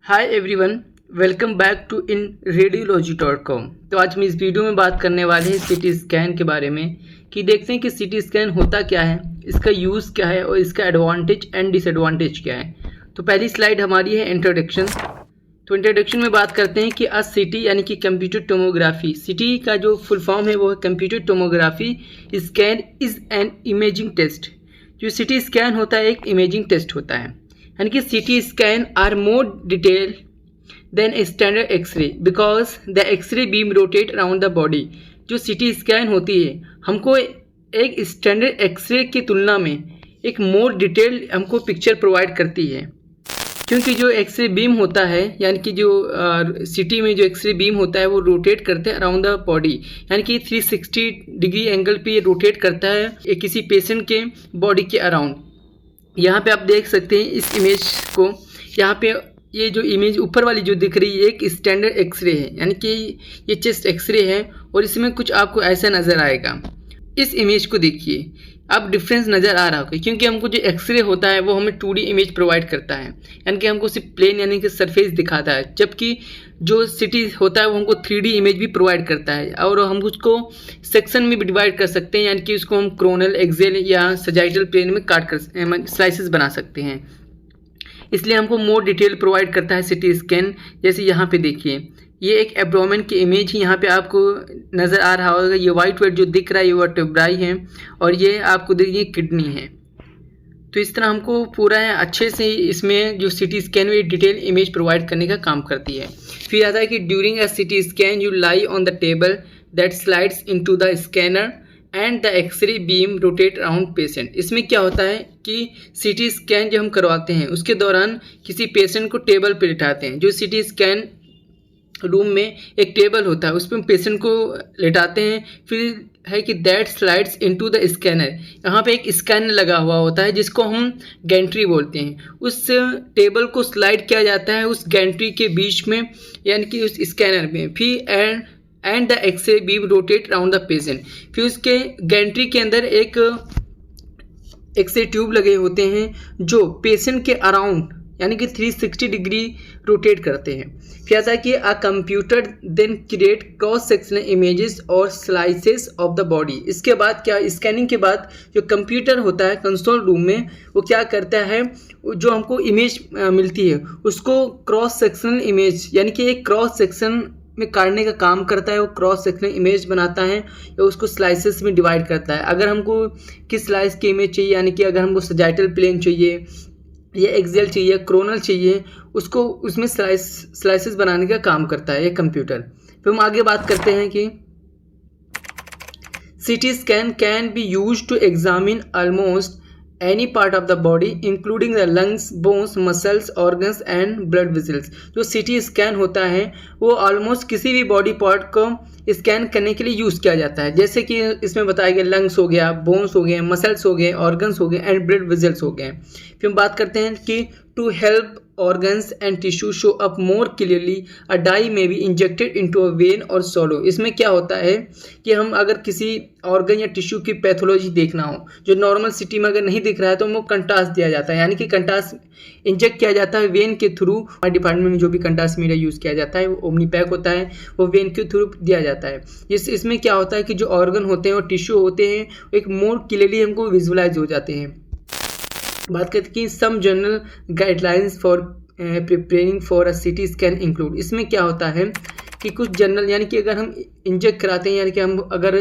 Hi everyone, welcome back to in radiology.com। तो आज हम इस वीडियो में बात करने वाले हैं सीटी स्कैन के बारे में कि देखते हैं कि सीटी स्कैन होता क्या है, इसका यूज़ क्या है और इसका एडवांटेज एंड डिसएडवांटेज क्या है। तो पहली स्लाइड हमारी है इंट्रोडक्शन। तो इंट्रोडक्शन में बात करते हैं कि आज सीटी यानी कि कंप्यूटर टोमोग्राफी, सीटी का जो फुल फॉर्म है वो है computer tomography scan is an imaging test. जो सीटी स्कैन होता है एक इमेजिंग टेस्ट होता है, यानी कि CT scan are more detail than a standard x-ray because the x-ray beam rotate around the body. जो सीटी स्कैन होती है हमको एक स्टैंडर्ड एक्सरे की तुलना में एक मोर डिटेल हमको पिक्चर प्रोवाइड करती है, क्योंकि जो एक्सरे बीम होता है यानी कि जो सीटी में जो एक्सरे बीम होता है वो रोटेट करते हैं अराउंड द बॉडी, यानी कि 360 डिग्री एंगल पे ये रोटेट करता है किसी पेशेंट के बॉडी के अराउंड। यहाँ पे आप देख सकते हैं इस इमेज को, यहाँ पे ये जो इमेज ऊपर वाली जो दिख रही है एक स्टैंडर्ड एक्सरे है, यानी कि ये चेस्ट एक्सरे है और इसमें कुछ आपको ऐसा नज़र आएगा। इस इमेज को देखिए, अब डिफरेंस नज़र आ रहा होगा, क्योंकि हमको जो एक्सरे होता है वो हमें 2D इमेज प्रोवाइड करता है, यानी कि हमको सिर्फ प्लेन यानी कि सरफेस दिखाता है, जबकि जो सीटी होता है वो हमको 3D इमेज भी प्रोवाइड करता है और हम उसको सेक्शन में भी डिवाइड कर सकते हैं, यानी कि उसको हम क्रोनल, एक्सेल या सजाइटल प्लेन में काट कर स्लाइसेस बना सकते हैं। इसलिए हमको मोर डिटेल प्रोवाइड करता है सीटी स्कैन। जैसे यहाँ पे देखिए, ये एक एब्डोमेन की इमेज ही यहाँ पे आपको नज़र आ रहा होगा। ये वाइट जो दिख रहा है ये वर्टेब्राई है और ये आपको देखिए किडनी है। तो इस तरह हमको पूरा अच्छे से इसमें जो सीटी स्कैन में डिटेल इमेज प्रोवाइड करने का काम करती है। फिर आता है कि during a CT scan you lie on the table that slides into the scanner and the x-ray beam rotate around patient. इसमें क्या होता है कि सीटी स्कैन जो हम करवाते हैं उसके दौरान किसी पेशेंट को टेबल पर लिटाते हैं। जो सीटी स्कैन रूम में एक टेबल होता है उस पर पेशेंट को लेटाते हैं, फिर है कि that slides into the scanner. यहाँ पे एक स्कैनर लगा हुआ होता है जिसको हम गैंट्री बोलते हैं। उस टेबल को स्लाइड किया जाता है उस गैंट्री के बीच में, यानी कि उस स्कैनर में। फिर and the x-ray beam rotate around the patient. फिर उसके गैंट्री के अंदर एक एक्सरे ट्यूब लगे होते हैं जो पेशेंट के अराउंड यानी कि 360 डिग्री रोटेट करते हैं। फिर ऐसा कि a computer then create cross sectional images और स्लाइसेस ऑफ द बॉडी। इसके बाद क्या, स्कैनिंग के बाद जो कंप्यूटर होता है कंसोल रूम में वो क्या करता है, जो हमको इमेज मिलती है उसको क्रॉस सेक्शनल इमेज यानी कि एक क्रॉस सेक्शन में काटने का काम करता है। वो क्रॉस सेक्शनल इमेज बनाता है या उसको स्लाइसेस में डिवाइड करता है। अगर हमको किस स्लाइस की इमेज चाहिए, यानी कि अगर हमको सजाइटल प्लेन चाहिए या एक्सेल चाहिए, क्रोनल चाहिए, उसको उसमें स्लाइसेस बनाने का काम करता है ये कंप्यूटर। फिर हम आगे बात करते हैं कि CT scan can be used to examine almost any part of the body including the lungs, bones, muscles, organs and blood vessels. जो सीटी स्कैन होता है वो ऑलमोस्ट किसी भी बॉडी पार्ट को स्कैन करने के लिए यूज़ किया जाता है, जैसे कि इसमें बताया गया लंग्स हो गया, बोन्स हो गए, मसल्स हो गए, ऑर्गन्स हो गए एंड ब्लड वेसल्स हो गए। फिर हम बात करते हैं कि to help organs and tissue show up more clearly a dye may be injected into a vein or swallow। इसमें क्या होता है कि हम अगर किसी ऑर्गन या टिश्यू की पैथोलॉजी देखना हो जो नॉर्मल सिटी में अगर नहीं दिख रहा है तो हमको कंटास दिया जाता है, यानी कि कंटास इंजेक्ट किया जाता है वेन के थ्रू। हमारे डिपार्टमेंट में जो भी कंटास मीडिया यूज़ किया जाता है वो ओमनी पैक होता है, वो वेन के थ्रू दिया जाता है। इसमें क्या होता है कि जो ऑर्गन होते हैं और टिश्यू होते हैं एक मोर क्लियरली हमको विजुअलाइज हो जाते हैं। बात करते हैं कि some general guidelines for preparing for a CT scan include. इसमें क्या होता है कि कुछ जनरल, यानी कि अगर हम इंजेक्ट कराते हैं, यानी कि हम अगर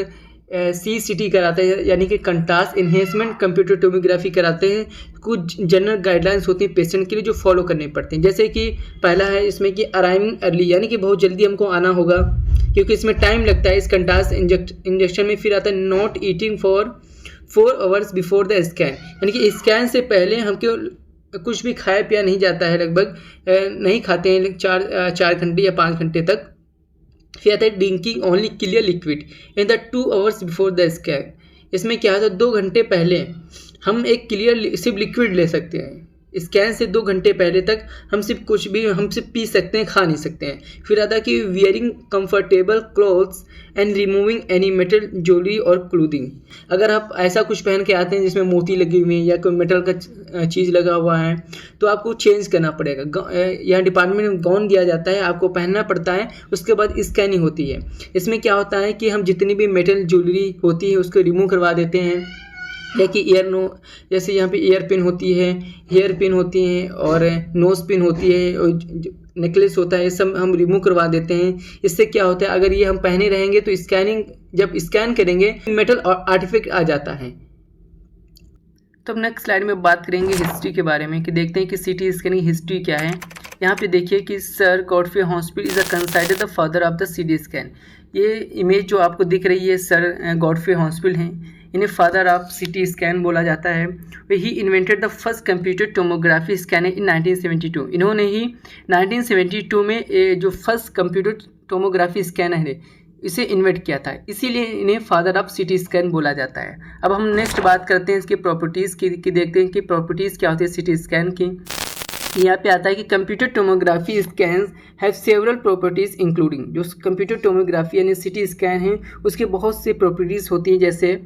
CCT कराते हैं यानी कि कंट्रास्ट इन्हेंसमेंट कंप्यूटर टोमोग्राफी कराते हैं, कुछ जनरल गाइडलाइंस होती हैं पेशेंट के लिए जो फॉलो करने पड़ते हैं। जैसे कि पहला है इसमें कि अराइविंग अर्ली, यानी कि बहुत जल्दी हमको आना होगा क्योंकि इसमें टाइम लगता है इस कंट्रास्ट इंजेक्शन में। फिर आता है not eating for 4 hours before the scan, यानी कि स्कैन से पहले हमको कुछ भी खाया पिया नहीं जाता है, लगभग नहीं खाते हैं 4 घंटे या 5 घंटे तक। फिर आता है drinking only clear liquid in the 2 hours before the scan. इसमें क्या होता है 2 घंटे पहले हम एक क्लियर सिर्फ लिक्विड ले सकते हैं स्कैन से 2 घंटे पहले तक हम सिर्फ कुछ भी हम सिर्फ पी सकते हैं, खा नहीं सकते हैं। फिर आता है कि wearing comfortable clothes and removing any metal jewellery और क्लोथिंग। अगर आप ऐसा कुछ पहन के आते हैं जिसमें मोती लगे हुए हैं या कोई मेटल का चीज़ लगा हुआ है तो आपको चेंज करना पड़ेगा। यहाँ डिपार्टमेंट में गाउन दिया जाता है, आपको पहनना पड़ता है, उसके बाद स्कैनिंग होती है। इसमें क्या होता है कि हम जितनी भी मेटल ज्वेलरी होती है उसको रिमूव करवा देते हैं, या कि जैसे यहाँ पे ईयर पिन होती है, हेयर पिन होती है और नोज पिन होती है और नेकलेस होता है, ये सब हम रिमूव करवा देते हैं। इससे क्या होता है, अगर ये हम पहने रहेंगे तो जब स्कैन करेंगे मेटल आर्टिफैक्ट आ जाता है। तो अब नेक्स्ट स्लाइड में बात करेंगे हिस्ट्री के बारे में, कि देखते हैं कि सीटी स्कैन की हिस्ट्री क्या है। यहाँ पे देखिए कि sir Godfrey hospital is considered the father of the CT scan. ये इमेज जो आपको दिख रही है सर गॉडफ्रे हॉस्पिटल हैं, इन्हें फादर ऑफ सीटी स्कैन बोला जाता है। He invented the first computer tomography scanner in 1972। इन्होंने ही 1972 में जो फर्स्ट कंप्यूटर टोमोग्राफी स्कैनर है इसे इन्वेंट किया था, इसीलिए इन्हें फादर ऑफ सीटी स्कैन बोला जाता है। अब हम नेक्स्ट बात करते हैं इसकी प्रॉपर्टीज़ की देखते हैं कि प्रॉपर्टीज़ क्या होती है सीटी स्कैन की। यहाँ पे आता है कि computer tomography scan have several properties including. जो कंप्यूटर टोमोग्राफी यानी सीटी स्कैन है उसके बहुत से प्रॉपर्टीज़ होती हैं, जैसे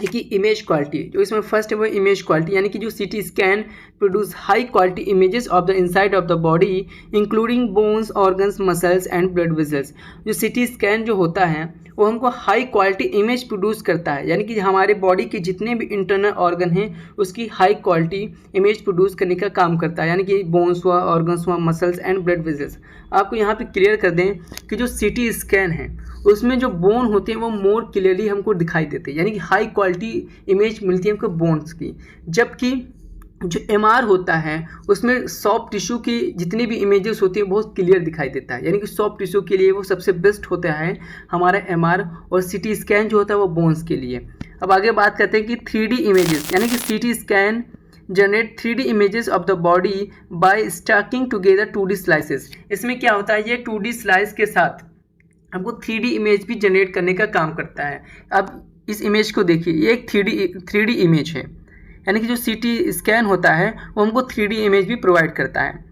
कि इमेज क्वालिटी। जो इसमें फर्स्ट है वो इमेज क्वालिटी, यानी कि जो CT scan produce high quality images of the inside of the body including bones, organs, muscles and blood vessels. जो सीटी स्कैन जो होता है वो हमको हाई क्वालिटी इमेज प्रोड्यूस करता है, यानी कि हमारे बॉडी के जितने भी इंटरनल ऑर्गन हैं उसकी हाई क्वालिटी इमेज प्रोड्यूस करने का काम करता है, यानी कि बोन्स हुआ, ऑर्गन्स हुआ, मसल्स एंड ब्लड वेसल्स। आपको यहाँ पे क्लियर कर दें कि जो सीटी स्कैन है उसमें जो बोन होते हैं वो मोर क्लियरली हमको दिखाई देते हैं, यानी कि हाई क्वालिटी इमेज मिलती है हमको बोन्स की। जबकि जो एमआर होता है उसमें सॉफ्ट टिश्यू की जितनी भी इमेजेस होती हैं बहुत क्लियर दिखाई देता है, यानी कि सॉफ्ट टिश्यू के लिए वो सबसे बेस्ट होता है हमारा एमआर, और सीटी स्कैन जो होता है वो बोन्स के लिए। अब आगे बात करते हैं कि 3D इमेजेस, यानी कि CT scan generate 3D images of the body by stacking together 2D slices. इसमें क्या होता है, ये 2D स्लाइस के साथ हमको 3D इमेज भी जनरेट करने का काम करता है। अब इस इमेज को देखिए, ये एक 3D इमेज है, यानी कि जो सीटी स्कैन होता है वो हमको 3D इमेज भी प्रोवाइड करता है।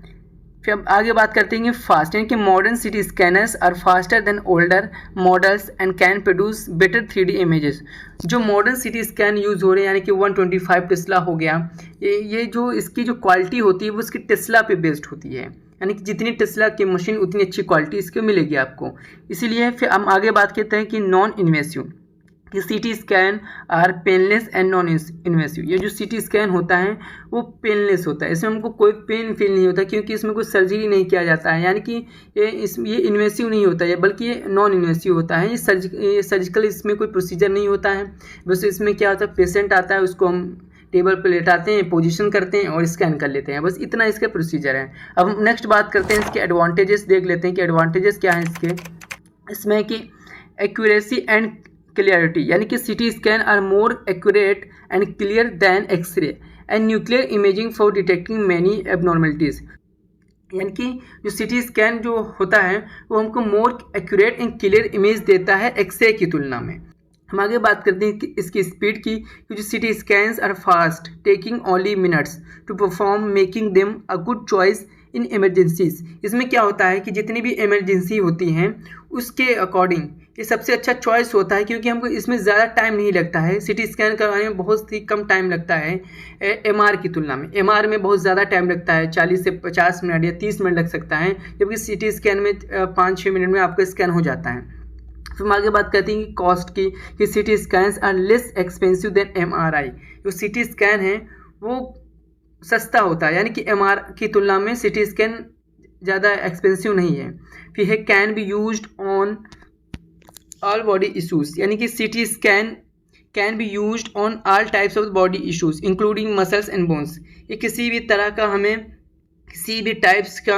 फिर अब आगे बात करते हैं कि फास्ट, यानी कि modern CT scanners are faster than older models and can produce better 3D images. जो मॉडर्न सीटी स्कैन यूज़ हो रहे हैं, यानी कि 125 टेस्ला हो गया, ये जो इसकी जो क्वालिटी होती है वो इसकी टेस्ला पे बेस्ड होती है, यानी कि जितनी टेस्ला की मशीन उतनी अच्छी क्वालिटी इसकी मिलेगी आपको। इसीलिए फिर हम आगे बात करते हैं कि नॉन इन्वेसिव, कि CT scan are painless and non invasive. ये जो सीटी स्कैन होता है वो पेनलेस होता है, इसमें हमको कोई पेन फील नहीं होता क्योंकि इसमें कोई सर्जरी नहीं किया जाता है, यानी कि ये इन्वेसिव नहीं होता है, बल्कि ये नॉन इन्वेसिव होता है। ये सर्जिकल इसमें कोई प्रोसीजर नहीं होता है, बस इसमें क्या होता है पेशेंट आता है उसको हम टेबल पर लेटाते हैं, पोजीशन करते हैं और स्कैन कर लेते हैं, बस इतना इसका प्रोसीजर है। अब हम नेक्स्ट बात करते हैं इसके एडवांटेजेस देख लेते हैं कि एडवांटेजेस क्या हैं इसके। इसमें कि एक्यूरेसी एंड क्लियरिटी, यानी कि CT scan are more accurate and clear than x-ray and nuclear imaging for detecting many abnormalities. यानी कि जो सीटी स्कैन जो होता है वो हमको मोर एक्यूरेट एंड क्लियर इमेज देता है एक्सरे की तुलना में। हम आगे बात करते हैं कि इसकी स्पीड की, जो CT scans are fast taking only minutes to perform making them a good choice in emergencies. इसमें क्या होता है कि जितनी भी इमरजेंसी होती हैं उसके अकॉर्डिंग ये सबसे अच्छा चॉइस होता है, क्योंकि हमको इसमें ज़्यादा टाइम नहीं लगता है। सीटी स्कैन करवाने में बहुत ही कम टाइम लगता है एमआर की तुलना में। एमआर में बहुत ज़्यादा टाइम लगता है, 40 से 50 मिनट या 30 मिनट लग सकता है, जबकि सीटी स्कैन में 5-6 मिनट में आपका स्कैन हो जाता है। फिर हम आगे बात करते हैं कि कॉस्ट की, कि CT scans are less expensive than MRI. जो सीटी स्कैन है वो सस्ता होता है, यानी कि एमआर की तुलना में सीटी स्कैन ज़्यादा एक्सपेंसिव नहीं है। फिर है can be used on all body issues, यानी कि CT scan can be used on all types of body issues including muscles and bones. ये किसी भी तरह का हमें किसी भी टाइप्स का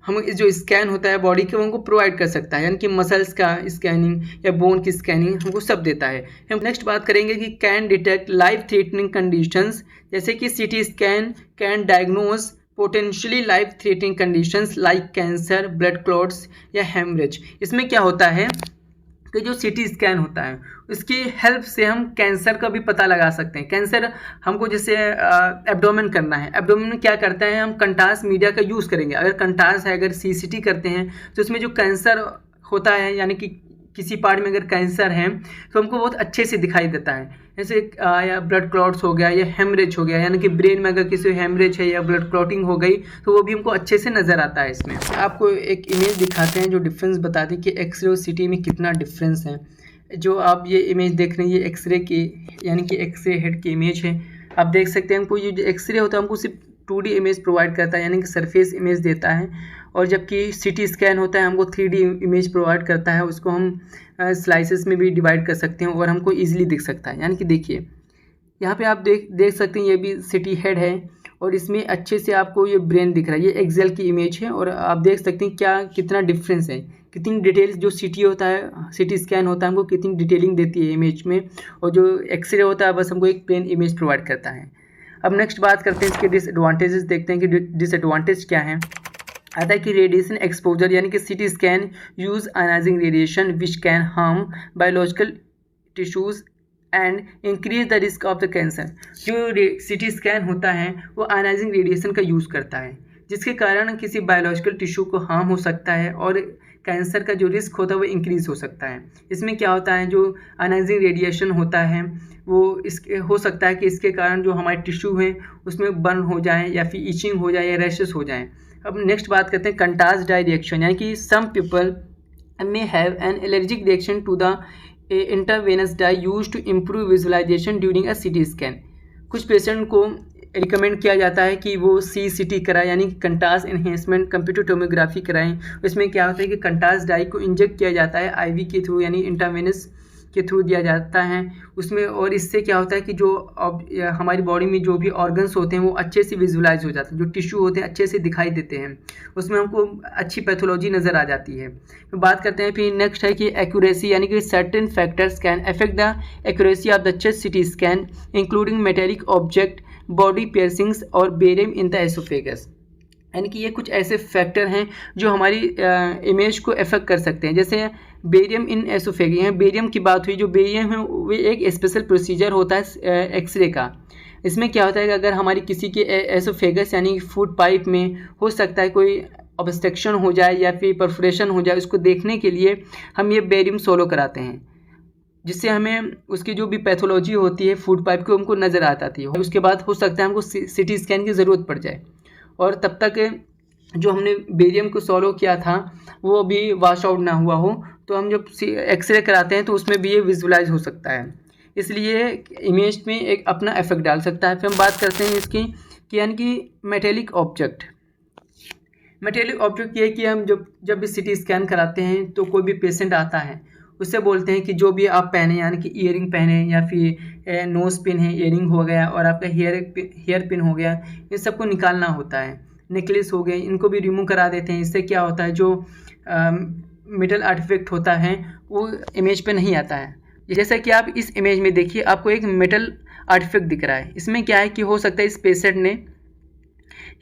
हम जो स्कैन होता है बॉडी के वो हमको प्रोवाइड कर सकता है, यानी कि मसल्स का स्कैनिंग या बोन की स्कैनिंग हमको सब देता है। हम नेक्स्ट बात करेंगे कि can detect life threatening conditions, जैसे कि CT scan can diagnose potentially life threatening conditions like cancer, blood clots या हेमरेज। इसमें क्या होता है कि जो सीटी स्कैन होता है उसकी हेल्प से हम कैंसर का भी पता लगा सकते हैं। कैंसर हमको जैसे एब्डोमेन करना है, एब्डोमेन में क्या करता है, हम कंट्रास्ट मीडिया का यूज़ करेंगे। अगर कंट्रास्ट है, अगर सीसीटी करते हैं तो उसमें जो कैंसर होता है, यानी कि किसी पार्ट में अगर कैंसर है तो हमको बहुत अच्छे से दिखाई देता है। जैसे या ब्लड क्लॉट्स हो गया या हेमरेज हो गया, यानी कि ब्रेन में अगर किसी हेमरेज है या ब्लड क्लॉटिंग हो गई तो वो भी हमको अच्छे से नज़र आता है। इसमें आपको एक इमेज दिखाते हैं जो डिफरेंस बताते हैं कि एक्सरे और सीटी में कितना डिफरेंस है। जो आप ये इमेज देख रहे हैं ये एक्सरे की, यानी कि एक्सरे हेड की इमेज है। आप देख सकते हैं हमको ये जो एक्सरे होता है हमको सिर्फ 2D इमेज प्रोवाइड करता है, यानी कि सरफेस इमेज देता है, और जबकि सीटी स्कैन होता है हमको 3D इमेज प्रोवाइड करता है। उसको हम स्लाइसेस में भी डिवाइड कर सकते हैं और हमको ईजिली दिख सकता है। यानी कि देखिए यहाँ पे आप देख सकते हैं ये भी सीटी हेड है और इसमें अच्छे से आपको ये ब्रेन दिख रहा है। ये एक्सेल की इमेज है और आप देख सकते हैं कितना डिफरेंस है, कितनी डिटेल्स जो सीटी होता है, सीटी स्कैन होता है हमको कितनी डिटेलिंग देती है इमेज में, और जो एक्सरे होता है बस हमको एक प्लेन इमेज प्रोवाइड करता है। अब नेक्स्ट बात करते हैं इसके डिसएडवांटेजेस, देखते हैं कि डिसएडवांटेज क्या है। आता है कि रेडिएशन एक्सपोजर, यानी कि CT scan use ionising radiation which can harm biological tissues and increase the risk of the cancer. जो सीटी स्कैन होता है वो आयनाइजिंग रेडिएशन का यूज़ करता है, जिसके कारण किसी बायोलॉजिकल टिश्यू को हार्म हो सकता है और कैंसर का जो रिस्क होता है वो इंक्रीज़ हो सकता है। इसमें क्या होता है, जो आयनाइजिंग रेडिएशन होता है वो इसके हो सकता है कि इसके कारण जो हमारे टिश्यू हैं उसमें बर्न हो जाए या फिर इचिंग हो जाए या रैशेस हो जाए। अब नेक्स्ट बात करते हैं कंट्रास्ट डाई रिएक्शन, यानी कि some people may have an allergic reaction to the intravenous dye use to improve visualisation during a CT scan. कुछ पेशेंट को रिकमेंड किया जाता है कि वो CCT कराएं, यानी कि कंट्रास्ट एनहेंसमेंट कंप्यूटर टोमोग्राफी कराएं। इसमें क्या होता है कि कंट्रास्ट डाई को इंजेक्ट किया जाता है IV के थ्रू, यानी इंटरवेनस के थ्रू दिया जाता है उसमें, और इससे क्या होता है कि जो हमारी बॉडी में जो भी ऑर्गन्स होते हैं वो अच्छे से विजुलाइज हो जाते हैं, जो टिश्यू होते हैं अच्छे से दिखाई देते हैं, उसमें हमको अच्छी पैथोलॉजी नज़र आ जाती है। तो बात करते हैं फिर नेक्स्ट है कि एक्यूरेसी, यानी कि certain factors can affect the accuracy of the chest CT scan including metallic object, body piercings और बेरियम इन द एसोफेगस। यानी कि ये कुछ ऐसे फैक्टर हैं जो हमारी इमेज को अफेक्ट कर सकते हैं। जैसे बेरियम इन एसोफेगस, यहाँ बेरियम की बात हुई, जो बेरियम है वो एक स्पेशल प्रोसीजर होता है एक्सरे का। इसमें क्या होता है कि अगर हमारी किसी के एसोफेगस यानी फूड पाइप में हो सकता है कोई ऑब्स्ट्रक्शन हो जाए या फिर परफोरेशन हो जाए, उसको देखने के लिए हम ये बेरियम सोलो कराते हैं, जिससे हमें उसकी जो भी पैथोलॉजी होती है फूड पाइप की हमको नज़र आ जाती है। उसके बाद हो सकता है हमको CT स्कैन की ज़रूरत पड़ जाए, और तब तक जो हमने बेरियम को सॉलो किया था वो भी वॉश आउट ना हुआ हो, तो हम जब एक्सरे कराते हैं तो उसमें भी ये विजुलाइज हो सकता है, इसलिए इमेज में एक अपना इफेक्ट डाल सकता है। फिर हम बात करते हैं इसकी कि यानी कि मेटेलिक ऑब्जेक्ट ये है कि हम जब भी CT स्कैन कराते हैं तो कोई भी पेशेंट आता है उससे बोलते हैं कि जो भी आप पहने, यानी कि ईयरिंग पहने या फिर नोज़ पिन है, ईयरिंग हो गया, और आपका हेयर पिन हो गया, इन सबको निकालना होता है। नेकलेस हो गए, इनको भी रिमूव करा देते हैं। इससे क्या होता है, जो मेटल आर्टिफैक्ट होता है वो इमेज पे नहीं आता है। जैसा कि आप इस इमेज में देखिए, आपको एक मेटल आर्टिफैक्ट दिख रहा है। इसमें क्या है कि हो सकता है इस पेशेंट ने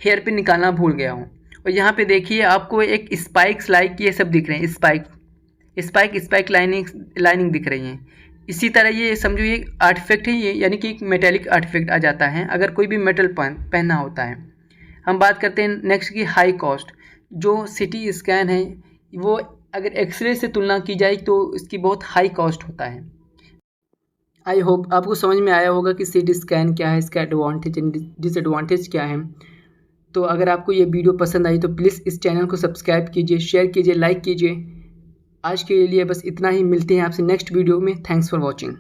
हेयर पिन निकालना भूल गया हो, और यहाँ पे देखिए आपको एक स्पाइक्स लाइक ये सब दिख रहे हैं, स्पाइक लाइनिंग दिख रही हैं। इसी तरह ये समझो ये आर्टिफैक्ट है, ये यानी कि एक मेटेलिक आर्टिफैक्ट आ जाता है अगर कोई भी मेटल पहनना होता है। हम बात करते हैं नेक्स्ट की हाई कॉस्ट। जो CT स्कैन है वो अगर एक्सरे से तुलना की जाए तो इसकी बहुत हाई कॉस्ट होता है। आई होप आपको समझ में आया होगा कि CT स्कैन क्या है, इसका एडवांटेज एंड डिसएडवांटेज क्या है। तो अगर आपको ये वीडियो पसंद आई तो प्लीज़ इस चैनल को सब्सक्राइब कीजिए, शेयर कीजिए, लाइक कीजिए। आज के लिए बस इतना ही, मिलते हैं आपसे नेक्स्ट वीडियो में। Thanks for watching.